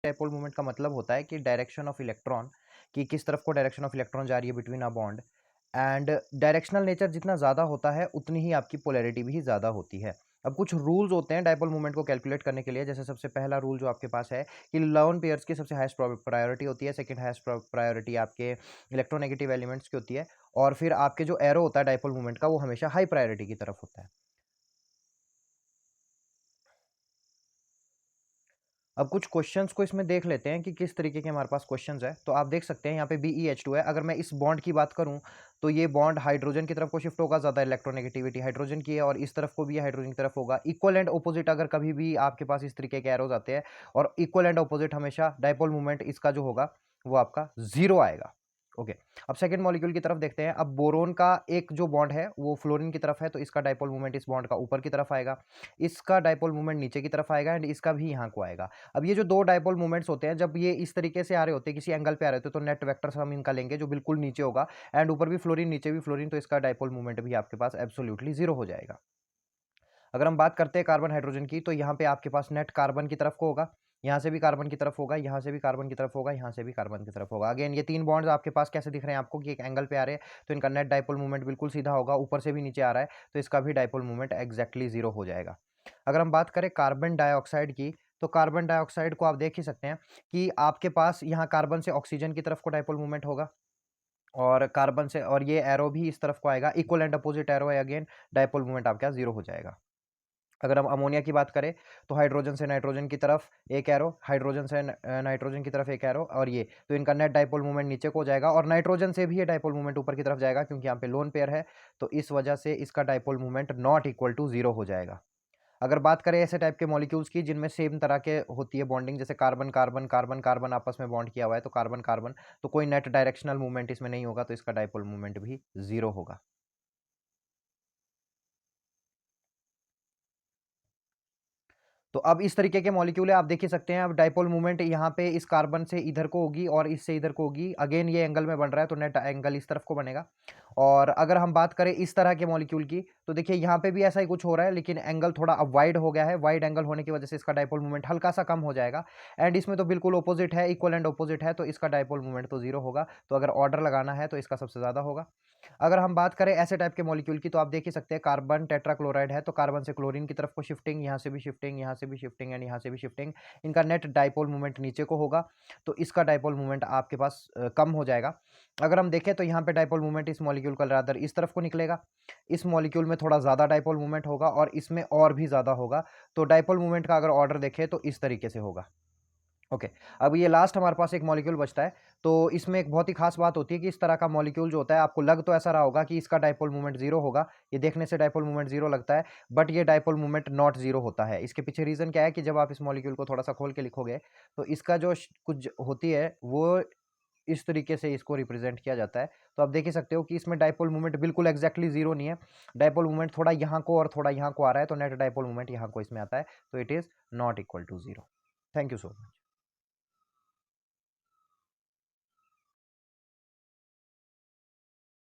Dipole moment का मतलब होता है कि डायरेक्शन ऑफ इलेक्ट्रॉन, कि किस तरफ को डायरेक्शन ऑफ इलेक्ट्रॉन जा रही है between a bond. And directional nature जितना ज़्यादा होता है उतनी ही आपकी पोलैरिटी भी ज़्यादा होती है। अब कुछ रूल्स होते हैं डाइपोल मोमेंट को कैलकुलेट करने के लिए। जैसे सबसे पहला रूल जो आपके पास है कि लोन पेयर्स की सबसे हाईएस्ट प्रायोरिटी होती है, सेकंड हाईएस्ट प्रायोरिटी आपके इलेक्ट्रोनेगेटिव एलिमेंट्स की होती है, और फिर आपके जो एरो होता है डाइपोल मोमेंट का वो हमेशा हाई प्रायोरिटी की तरफ होता है। अब कुछ क्वेश्चंस को इसमें देख लेते हैं कि किस तरीके के हमारे पास क्वेश्चंस है। तो आप देख सकते हैं यहाँ पे BeH2 है। अगर मैं इस बॉन्ड की बात करूं तो ये बॉन्ड हाइड्रोजन की तरफ को शिफ्ट होगा, ज़्यादा इलेक्ट्रोनेगेटिविटी हाइड्रोजन की है, और इस तरफ को भी हाइड्रोजन की तरफ होगा। इक्वल एंड ऑपोजिट अगर कभी भी आपके पास इस तरीके के एरोज आते हैं और इक्वल एंड ऑपोजिट, हमेशा डाइपोल मूवमेंट इसका जो होगा वो आपका जीरो आएगा। ओके, अब सेकंड मॉलिक्यूल की तरफ देखते हैं। अब बोरोन का एक जो बॉन्ड है वो फ्लोरीन की तरफ है, तो इसका डाइपोल मूवमेंट इस बॉन्ड का ऊपर की तरफ आएगा, इसका डाइपोल मूवमेंट नीचे की तरफ आएगा, एंड इसका भी यहाँ को आएगा। अब ये जो दो डाइपोल मूवमेंट्स होते हैं, जब ये इस तरीके से आ रहे होते हैं, किसी एंगल पे आ रहे होते हैं, तो नेट वेक्टर हम इनका लेंगे जो बिल्कुल नीचे होगा, एंड ऊपर भी फ्लोरीन नीचे भी फ्लोरीन, तो इसका डाइपोल मूवमेंट भी आपके पास एब्सोल्युटली जीरो हो जाएगा। अगर हम बात करते हैं कार्बन हाइड्रोजन की, तो यहाँ पे आपके पास नेट कार्बन की तरफ को होगा, यहाँ से भी कार्बन की तरफ होगा, यहाँ से भी कार्बन की तरफ होगा, यहाँ से भी कार्बन की तरफ होगा। अगेन ये तीन बॉन्ड्स आपके पास कैसे दिख रहे हैं आपको कि एक एंगल पे आ रहे हैं, तो इनका नेट डाइपोल मूवमेंट बिल्कुल सीधा होगा, ऊपर से भी नीचे आ रहा है, तो इसका भी डाइपोल मूवमेंट एग्जैक्टली जीरो हो जाएगा। अगर हम बात करें कार्बन डाइऑक्साइड की, तो कार्बन डाइऑक्साइड को आप देख ही सकते हैं कि आपके पास यहाँ कार्बन से ऑक्सीजन की तरफ को डाइपोल मूवमेंट होगा, और कार्बन से, और ये एरो भी इस तरफ को आएगा, इक्वल एंड अपोजिट एरो है, अगेन डाइपोल मूवमेंट आपके पास जीरो हो जाएगा। अगर हम अमोनिया की बात करें, तो हाइड्रोजन से नाइट्रोजन की तरफ एक एरो, हाइड्रोजन से नाइट्रोजन की तरफ एक एरो, और ये तो इनका नेट डाइपोल मूवमेंट नीचे को हो जाएगा, और नाइट्रोजन से भी ये डाइपोल मूवमेंट ऊपर की तरफ जाएगा, क्योंकि यहाँ पे लोन पेयर है, तो इस वजह से इसका dipole movement not equal to zero हो जाएगा। अगर बात करें ऐसे टाइप के मॉलिक्यूल्स की जिनमें सेम तरह के होती है बॉन्डिंग, जैसे कार्बन कार्बन कार्बन कार्बन आपस में बॉन्ड किया हुआ है, तो कार्बन कार्बन, तो कोई नेट डायरेक्शनल मूवमेंट इसमें नहीं होगा, तो इसका डाइपोल मूवमेंट भी जीरो होगा। तो अब इस तरीके के मॉलिक्यूल है, आप देख ही सकते हैं। अब डाइपोल मूवमेंट यहाँ पे इस कार्बन से इधर को होगी और इससे इधर को होगी। अगेन ये एंगल में बन रहा है, तो नेट एंगल इस तरफ को बनेगा। और अगर हम बात करें इस तरह के मॉलिक्यूल की, तो देखिए यहाँ पे भी ऐसा ही कुछ हो रहा है, लेकिन एंगल थोड़ा अब वाइड हो गया है। वाइड एंगल होने की वजह से इसका डाइपोल मूवमेंट हल्का सा कम हो जाएगा। एंड इसमें तो बिल्कुल ऑपोजिट है, इक्वल एंड ऑपोजिट है, तो इसका डाइपोल मूवमेंट तो जीरो होगा। तो अगर ऑर्डर लगाना है तो इसका सबसे ज्यादा होगा। अगर हम बात करें ऐसे टाइप के मॉलिक्यूल की, तो आप देख ही सकते हैं कार्बन टेट्राक्लोराइड है, तो कार्बन से क्लोरीन की तरफ को शिफ्टिंग, यहाँ से भी शिफ्टिंग, यहाँ से भी शिफ्टिंग, एंड यहाँ से भी शिफ्टिंग। इनका नेट डाइपोल मूवमेंट नीचे को होगा, तो इसका डाइपोल मूवमेंट आपके पास कम हो जाएगा। अगर हम देखें तो यहाँ पे डाइपोल मूवमेंट इस मॉलिक्यूल का रादर इस तरफ को निकलेगा, इस मॉलिक्यूल में थोड़ा ज़्यादा डाइपोल मूवमेंट होगा, और इसमें और भी ज़्यादा होगा। तो डाइपोल मूवमेंट का अगर ऑर्डर देखें तो इस तरीके से होगा। ओके, अब ये लास्ट हमारे पास एक मॉलिक्यूल बचता है। तो इसमें एक बहुत ही खास बात होती है कि इस तरह का मॉलिक्यूल जो होता है, आपको लग तो ऐसा रहा होगा कि इसका डाइपोल मूवमेंट जीरो होगा, ये देखने से डाइपोल मूवमेंट जीरो लगता है, बट ये डाइपोल मूवमेंट नॉट जीरो होता है। इसके पीछे रीजन क्या है कि जब आप इस मॉलिक्यूल को थोड़ा सा खोल के लिखोगे, तो इसका जो कुछ होती है वो इस तरीके से इसको रिप्रेजेंट किया जाता है। तो आप देख ही सकते हो कि इसमें डाइपोल मूवमेंट बिल्कुल एक्जैक्टली जीरो नहीं है। डाइपोल मूवमेंट थोड़ा यहाँ को और थोड़ा यहाँ को आ रहा है, तो नेट डाइपोल मूवमेंट यहाँ को इसमें आता है, तो it is not equal to zero. Thank you so much.